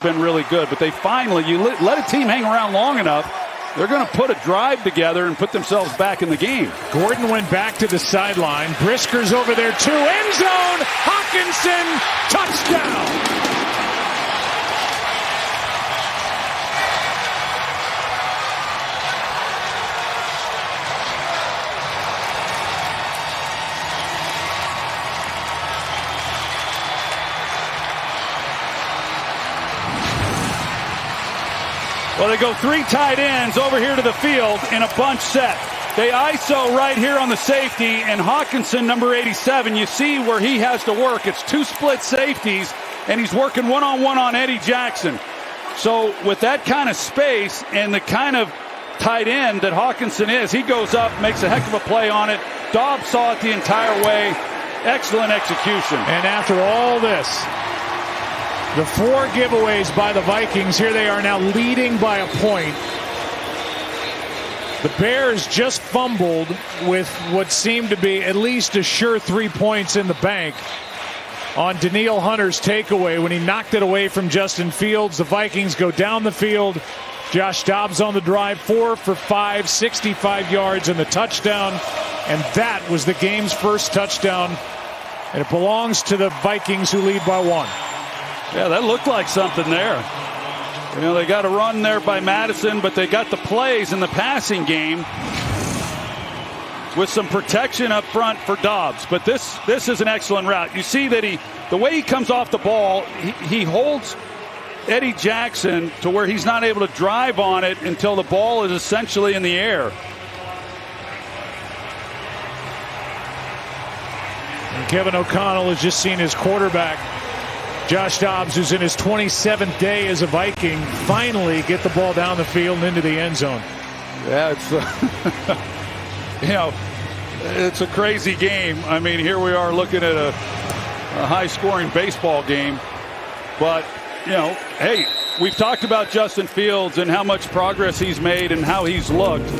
been really good, but they finally, you let a team hang around long enough, they're going to put a drive together and put themselves back in the game. Gordon went back to the sideline. Brisker's over there too. End zone. Hawkinson, touchdown. Well, they go three tight ends over here to the field in a bunch set. They ISO right here on the safety, and Hawkinson, number 87, you see where he has to work. It's two split safeties, and he's working one-on-one on Eddie Jackson. So with that kind of space and the kind of tight end that Hawkinson is, he goes up, makes a heck of a play on it. Dobbs saw it the entire way. Excellent execution. And after all this, the 4 giveaways by the Vikings, here they are now leading by a point. The Bears just fumbled with what seemed to be at least a sure 3 points in the bank on Danielle Hunter's takeaway when he knocked it away from Justin Fields. The Vikings go down the field. Josh Dobbs on the drive, 4 for 5, 65 yards and the touchdown. And that was the game's first touchdown. And it belongs to the Vikings, who lead by 1. Yeah, that looked like something there. You know, they got a run there by Madison, but they got the plays in the passing game with some protection up front for Dobbs. But this is an excellent route. You see that the way he comes off the ball, he holds Eddie Jackson to where he's not able to drive on it until the ball is essentially in the air. And Kevin O'Connell has just seen his quarterback, Josh Dobbs, who's in his 27th day as a Viking, finally get the ball down the field and into the end zone. Yeah, it's you know, it's a crazy game. I mean, here we are looking at a high-scoring baseball game. But, you know, hey, we've talked about Justin Fields and how much progress he's made and how he's looked.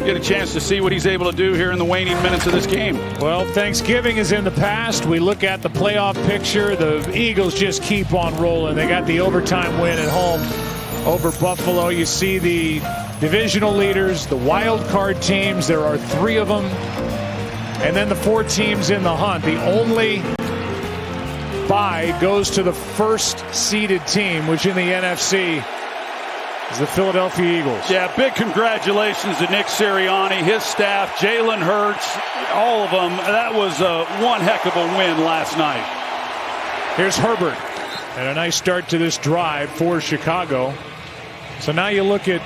Get a chance to see what he's able to do here in the waning minutes of this game. Well, Thanksgiving is in the past. We look at the playoff picture. The Eagles just keep on rolling. They got the overtime win at home over Buffalo. You see the divisional leaders, the wild card teams. There are 3 of them. And then the 4 teams in the hunt. The only bye goes to the first seeded team, which in the NFC is the Philadelphia Eagles. Yeah, big congratulations to Nick Sirianni, his staff, Jalen Hurts, all of them. That was one heck of a win last night. Here's Herbert, and a nice start to this drive for Chicago. So now you look at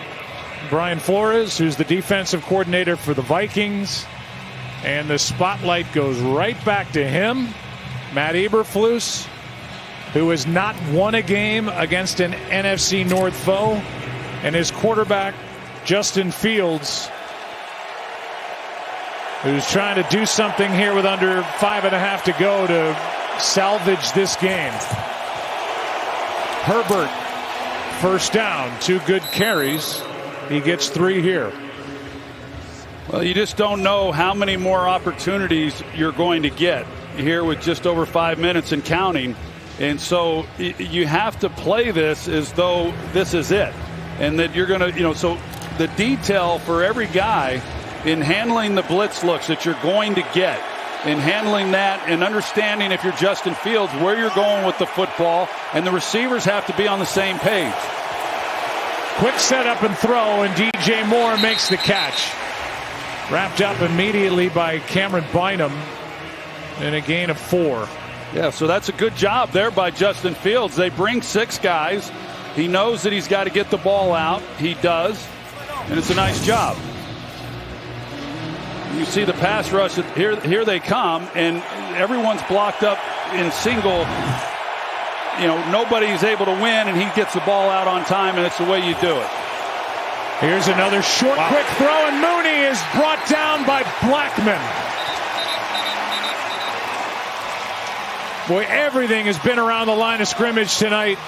Brian Flores, who's the defensive coordinator for the Vikings, and the spotlight goes right back to him. Matt Eberflus, who has not won a game against an NFC North foe, and his quarterback, Justin Fields, who's trying to do something here with under 5.5 to go to salvage this game. Herbert, first down, 2 good carries. He gets 3 here. Well, you just don't know how many more opportunities you're going to get here with just over 5 minutes and counting. And so you have to play this as though this is it. And that you're going to, you know, so the detail for every guy in handling the blitz looks that you're going to get, in handling that and understanding, if you're Justin Fields, where you're going with the football, and the receivers have to be on the same page. Quick setup and throw, and DJ Moore makes the catch. Wrapped up immediately by Cameron Bynum in a gain of 4. Yeah, so that's a good job there by Justin Fields. They bring 6 guys. He knows that he's got to get the ball out. He does, and it's a nice job. You see the pass rush. Here they come, and everyone's blocked up in single. You know, nobody's able to win, and he gets the ball out on time, and it's the way you do it. Here's another short, quick throw, and Mooney is brought down by Blackman. Boy, everything has been around the line of scrimmage tonight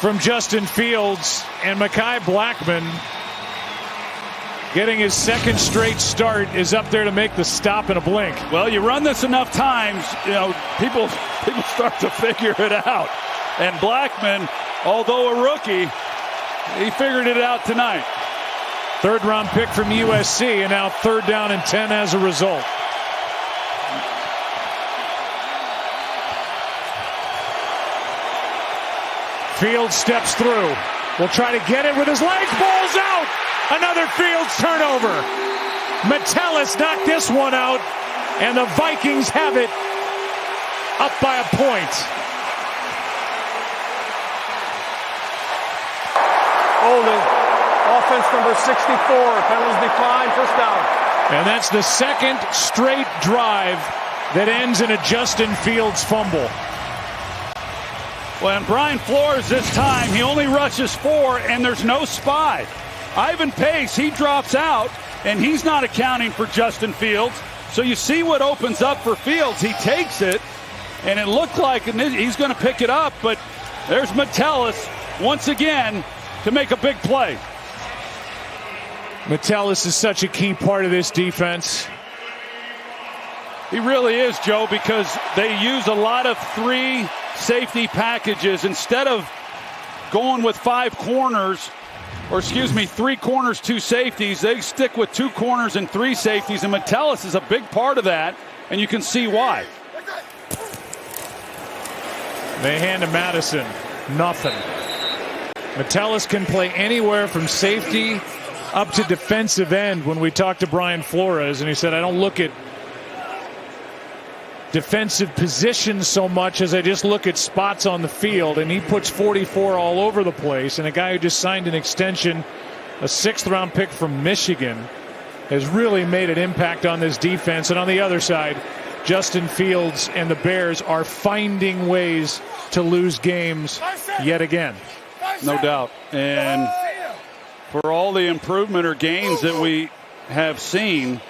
from Justin Fields, and Mekhi Blackman, getting his 2nd straight start, is up there to make the stop in a blink. Well, you run this enough times, you know, people start to figure it out. And Blackman although a rookie, he figured it out tonight. Third-round pick from USC, and now 3rd down and 10 as a result. Fields steps through. Will try to get it with his legs. Ball's out. Another Fields turnover. Metellus knocked this one out, and the Vikings have it up by a point. Holding. Offense number 64. Penalties decline. First down. And that's the second straight drive that ends in a Justin Fields fumble. Well, and Brian Flores this time, he only rushes 4, and there's no spy. Ivan Pace, he drops out, and he's not accounting for Justin Fields. So you see what opens up for Fields. He takes it, and it looked like he's going to pick it up, but there's Metellus once again to make a big play. Metellus is such a key part of this defense. He really is, Joe, because they use a lot of 3 safety packages instead of going with 5 corners, or excuse me, 3 corners, 2 safeties. They stick with 2 corners and 3 safeties, and Metellus is a big part of that, and you can see why. They hand to Madison. Nothing. Metellus can play anywhere from safety up to defensive end. When we talked to Brian Flores, and he said, I don't look at defensive positions so much as I just look at spots on the field, and he puts 44 all over the place. And a guy who just signed an extension, a 6th-round pick from Michigan, has really made an impact on this defense. And on the other side, Justin Fields and the Bears are finding ways to lose games yet again. No doubt. And for all the improvement or gains that we have seen,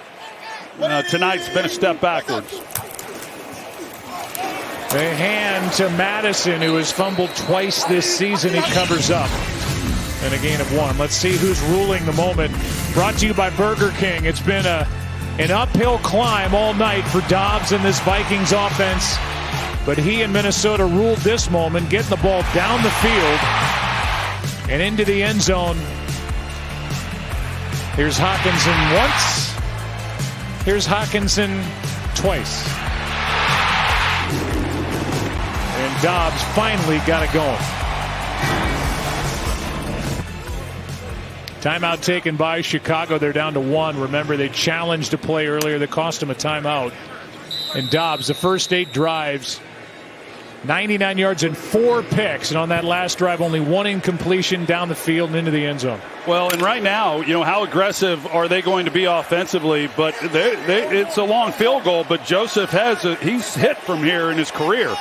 tonight's been a step backwards. They hand to Madison, who has fumbled twice this season. He covers up. And a gain of 1. Let's see who's ruling the moment. Brought to you by Burger King. It's been an uphill climb all night for Dobbs and this Vikings offense. But he and Minnesota ruled this moment, getting the ball down the field and into the end zone. Here's Hawkinson once. Here's Hawkinson twice. And Dobbs finally got it going. Timeout taken by Chicago. They're down to 1. Remember, they challenged a play earlier that cost him a timeout. And Dobbs, the first 8 drives, 99 yards and 4 picks. And on that last drive, only 1 incompletion down the field and into the end zone. Well, and right now, how aggressive are they going to be offensively? But it's a long field goal, but Joseph he's hit from here in his career.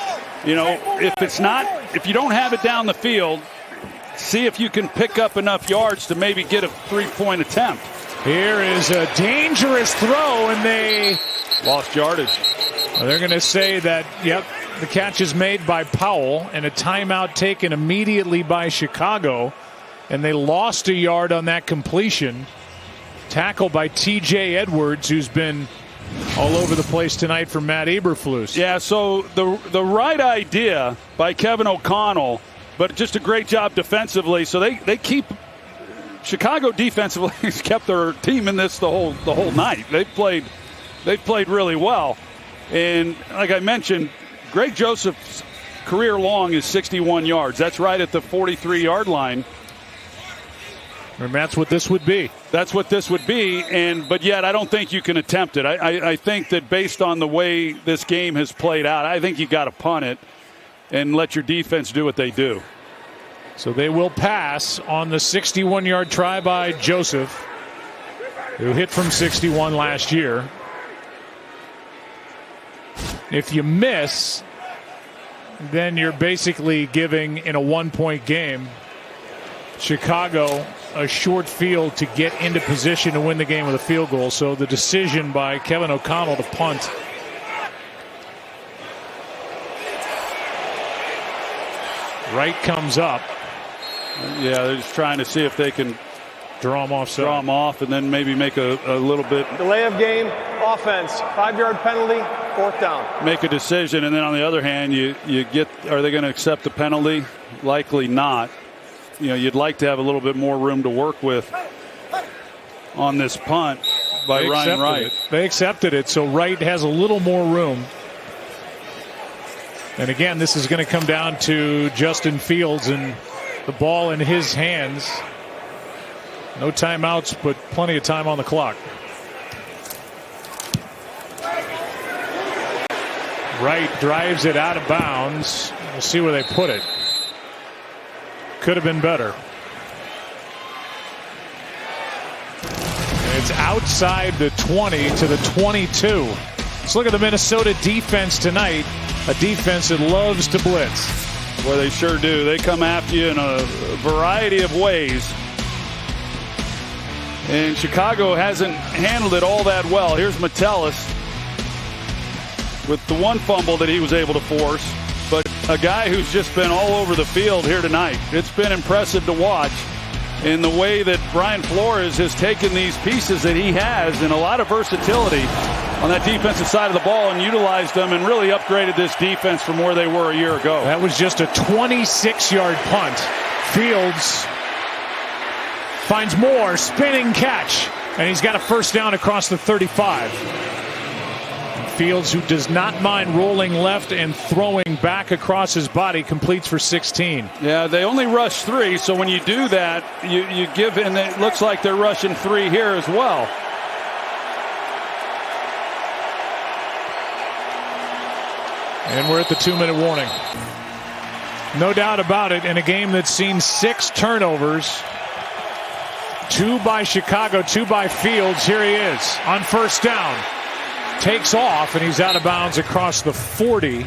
If you don't have it down the field, see if you can pick up enough yards to maybe get a 3-point attempt. Here is a dangerous throw, and they lost yardage. Well, they're going to say that, yep, the catch is made by Powell, and a timeout taken immediately by Chicago, and they lost a yard on that completion. Tackle by T.J. Edwards, who's been all over the place tonight for Matt Eberflus. Yeah, so the right idea by Kevin O'Connell, but just a great job defensively. So they keep Chicago defensively has kept their team in this the whole night. They've played really well, and like I mentioned, Greg Joseph's career long is 61 yards. That's right at the 43-yard line. And that's what this would be. That's what this would be, but yet I don't think you can attempt it. I think that based on the way this game has played out, I think you got to punt it and let your defense do what they do. So they will pass on the 61-yard try by Joseph, who hit from 61 last year. If you miss, then you're basically giving, in a 1-point game, Chicago a short field to get into position to win the game with a field goal. So the decision by Kevin O'Connell to punt. Wright comes up. Yeah, they're just trying to see if they can Draw them offside. Draw them off, and then maybe make a little bit. Delay of game, offense, 5-yard penalty, 4th down. Make a decision, and then on the other hand, you get. Are they going to accept the penalty? Likely not. You know, you'd like to have a little bit more room to work with on this punt by Ryan Wright. They accepted it, so Wright has a little more room. And again, this is going to come down to Justin Fields and the ball in his hands. No timeouts, but plenty of time on the clock. Wright drives it out of bounds. We'll see where they put it. Could have been better. It's outside the 20 to the 22. Let's look at the Minnesota defense tonight. A defense that loves to blitz. Well, they sure do. They come after you in a variety of ways. And Chicago hasn't handled it all that well. Here's Metellus with the one fumble that he was able to force. But a guy who's just been all over the field here tonight. It's been impressive to watch in the way that Brian Flores has taken these pieces that he has and a lot of versatility on that defensive side of the ball and utilized them and really upgraded this defense from where they were a year ago. That was just a 26-yard punt. Fields finds more, spinning catch, and he's got a first down across the 35. Fields, who does not mind rolling left and throwing back across his body, completes for 16. Yeah, they only rush 3, so when you do that, you give, and it looks like they're rushing 3 here as well. And we're at the 2-minute warning. No doubt about it, in a game that's seen 6 turnovers. 2 by Chicago, 2 by Fields. Here he is on first down. Takes off, and he's out of bounds across the 40.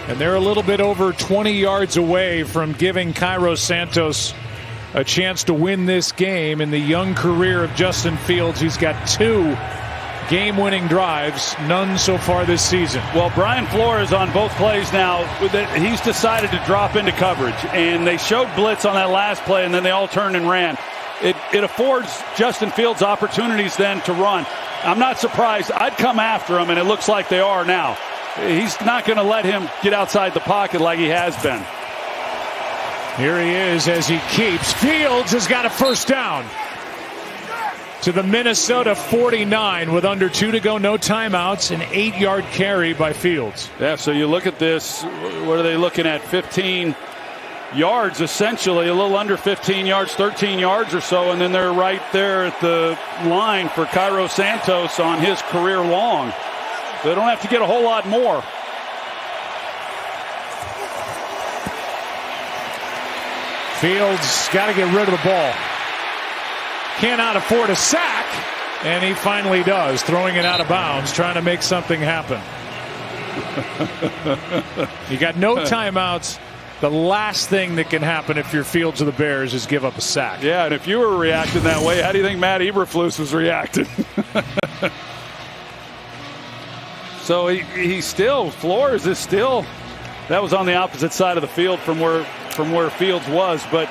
And they're a little bit over 20 yards away from giving Cairo Santos a chance to win this game. In the young career of Justin Fields, he's got 2 game-winning drives, none so far this season. Well, Brian Flores on both plays now, he's decided to drop into coverage, and they showed blitz on that last play, and then they all turned and ran. It affords Justin Fields opportunities then to run. I'm not surprised. I'd come after him, and it looks like they are now. He's not going to let him get outside the pocket like he has been. Here he is as he keeps. Fields has got a first down to the Minnesota 49 with under 2 to go, no timeouts, an 8-yard carry by Fields. Yeah, so you look at this. What are they looking at? 15 yards, essentially, a little under 15 yards, 13 yards or so, and then they're right there at the line for Cairo Santos on his career long. They don't have to get a whole lot more. Fields got to get rid of the ball. Cannot afford a sack, and he finally does, throwing it out of bounds, trying to make something happen. You got no timeouts. The last thing that can happen if you're Fields of the Bears is give up a sack. Yeah, and if you were reacting that way, how do you think Matt Eberflus was reacting? So he's still, Flores is still, that was on the opposite side of the field from where Fields was, but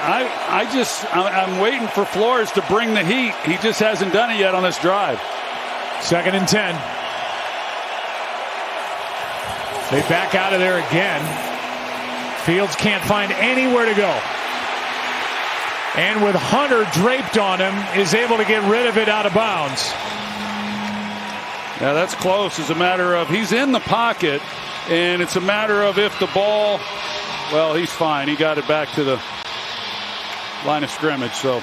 I'm waiting for Flores to bring the heat. He just hasn't done it yet on this drive. 2nd and 10. They back out of there again. Fields can't find anywhere to go. And with Hunter draped on him, is able to get rid of it out of bounds. Yeah, that's close. It's a matter of he's in the pocket, and it's a matter of if the ball, well, he's fine. He got it back to the line of scrimmage. So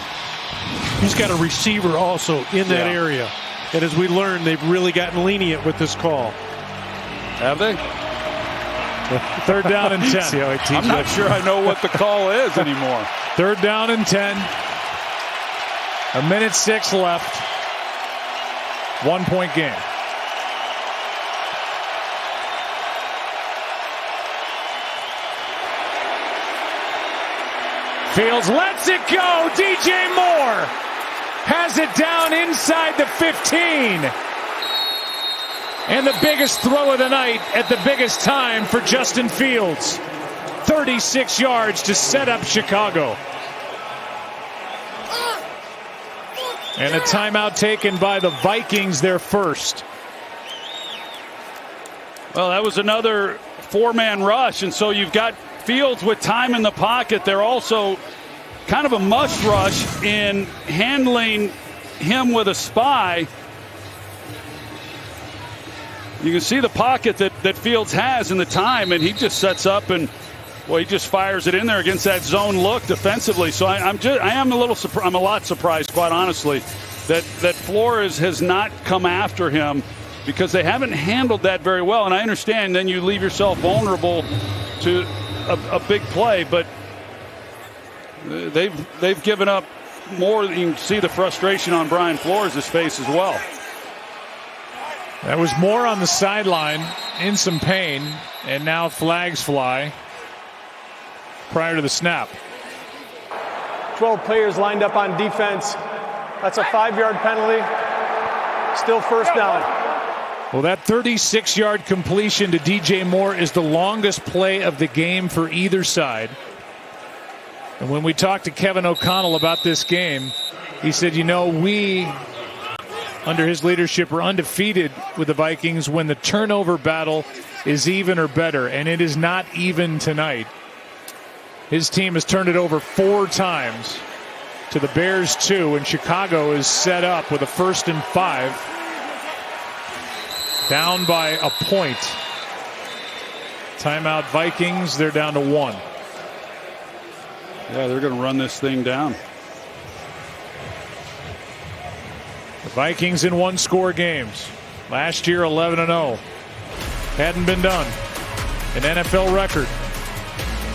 he's got a receiver also in that area. And as we learned, they've really gotten lenient with this call. Have they? 3rd down and 10. I'm not sure I know what the call is anymore. 3rd down and 10. 1:06 left. 1-point game. Fields lets it go. DJ Moore has it down inside the 15. And the biggest throw of the night at the biggest time for Justin Fields. 36 yards to set up Chicago. And a timeout taken by the Vikings, their first. Well, that was another four-man rush, and so you've got Fields with time in the pocket. They're also kind of a must rush in handling him with a spy. You can see the pocket that Fields has in the time, and he just sets up and, well, he just fires it in there against that zone look defensively. So I am a little surprised. I'm a lot surprised, quite honestly, that Flores has not come after him, because they haven't handled that very well. And I understand then you leave yourself vulnerable to a big play, but they've given up more. You can see the frustration on Brian Flores' face as well. That was more on the sideline in some pain, and now flags fly prior to the snap. 12 players lined up on defense. That's a 5-yard penalty. Still first down. Well, that 36-yard completion to DJ Moore is the longest play of the game for either side. And when we talked to Kevin O'Connell about this game, he said, you know, we, under his leadership, are undefeated with the Vikings when the turnover battle is even or better, and it is not even tonight. His team has turned it over 4 times to the Bears 2, and Chicago is set up with a 1st and 5. Down by a point. Timeout Vikings. They're down to 1. Yeah, they're going to run this thing down. The Vikings in 1-score games. Last year 11-0. Hadn't been done. An NFL record.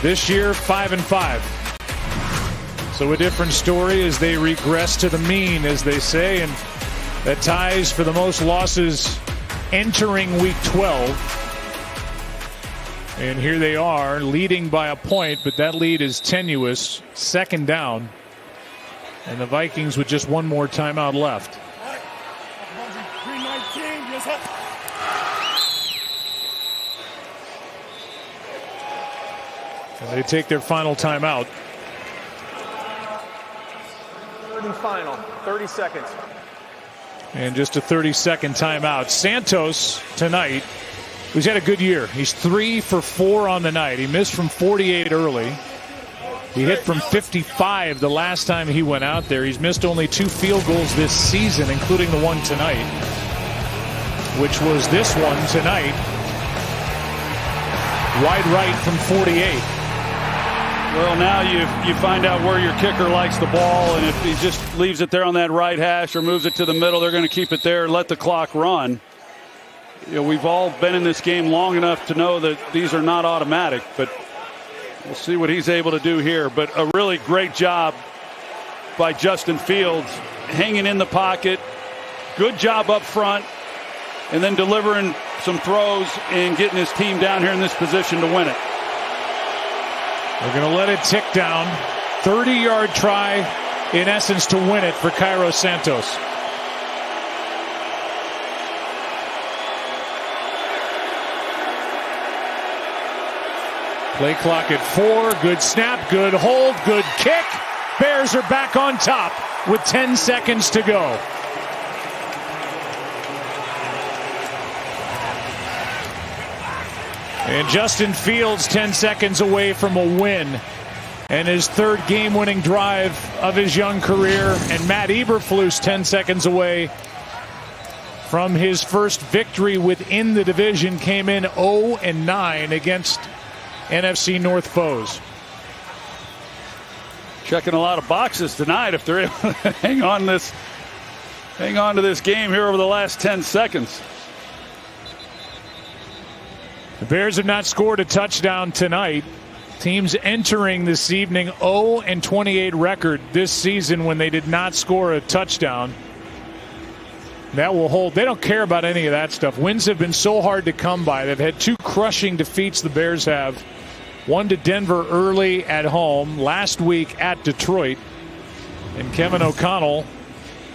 This year 5-5. So a different story as they regress to the mean, as they say, and that ties for the most losses entering week 12. And here they are leading by a point, but that lead is tenuous. 2nd down, and the Vikings with just one more timeout left. And they take their final timeout. 3rd and final, 30 seconds. And just a 30-second timeout. Santos tonight, he's had a good year. He's 3 for 4 on the night. He missed from 48 early. He hit from 55 the last time he went out there. He's missed only 2 field goals this season, including the one tonight, which was this one tonight. Wide right from 48. Well, now you find out where your kicker likes the ball, and if he just leaves it there on that right hash or moves it to the middle, they're going to keep it there and let the clock run. You know, we've all been in this game long enough to know that these are not automatic, but we'll see what he's able to do here. But a really great job by Justin Fields, hanging in the pocket. Good job up front, and then delivering some throws and getting his team down here in this position to win it. They're going to let it tick down. 30-yard try, in essence, to win it for Cairo Santos. Play clock at 4. Good snap, good hold, good kick. Bears are back on top with 10 seconds to go. And Justin Fields 10 seconds away from a win, and his 3rd game-winning drive of his young career. And Matt Eberflus 10 seconds away from his first victory within the division. Came in 0-9 against NFC North foes. Checking a lot of boxes tonight if they're able to hang on to this game here over the last 10 seconds. The Bears have not scored a touchdown tonight. Teams entering this evening 0-28 record this season when they did not score a touchdown. That will hold. They don't care about any of that stuff. Wins have been so hard to come by. They've had 2 crushing defeats, the Bears have. One to Denver early at home, last week at Detroit. And Kevin O'Connell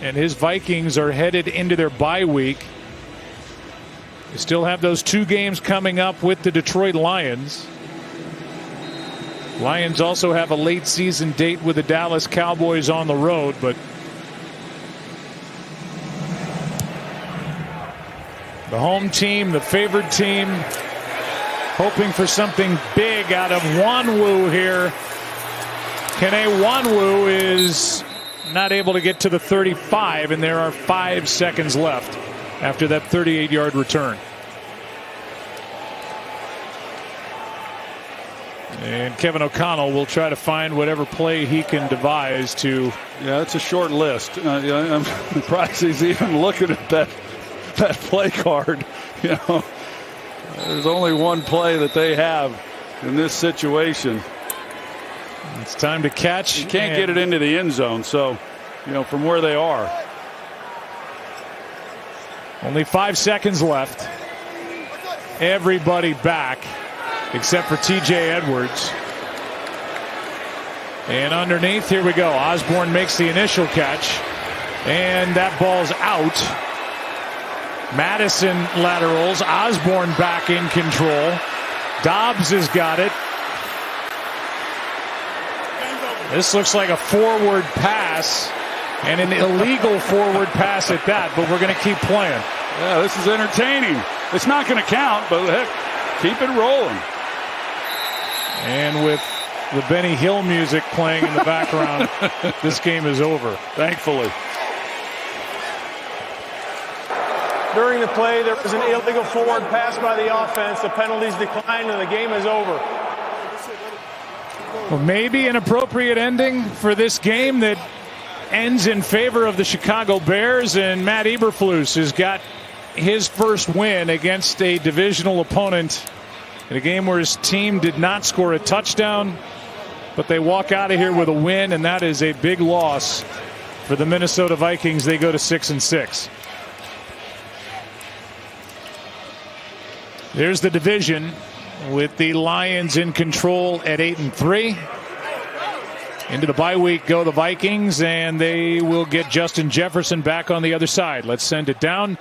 and his Vikings are headed into their bye week. They still have those 2 games coming up with the Detroit Lions. Lions also have a late season date with the Dallas Cowboys on the road, but the home team, the favored team, hoping for something big out of Nwanwu here. Kene Nwanwu is not able to get to the 35, and there are 5 seconds left after that 38-yard return. And Kevin O'Connell will try to find whatever play he can devise to. Yeah, it's a short list. I'm surprised he's even looking at that play card. You know, there's only one play that they have in this situation. It's time to catch. You can't get it into the end zone, so, you know, from where they are. Only 5 seconds left. Everybody back except for TJ Edwards. And underneath, here we go. Osborne makes the initial catch, and that ball's out. Madison laterals. Osborne back in control. Dobbs has got it. This looks like a forward pass, and an illegal forward pass at that, but we're going to keep playing. Yeah, this is entertaining. It's not going to count, but heck, keep it rolling. And with the Benny Hill music playing in the background, this game is over. Thankfully. During the play, there was an illegal forward pass by the offense. The penalties declined, and the game is over. Well, maybe an appropriate ending for this game that ends in favor of the Chicago Bears, and Matt Eberflus has got his first win against a divisional opponent in a game where his team did not score a touchdown, but they walk out of here with a win, and that is a big loss for the Minnesota Vikings. They go to 6-6. There's the division with the Lions in control at 8-3. Into the bye week go the Vikings, and they will get Justin Jefferson back on the other side. Let's send it down.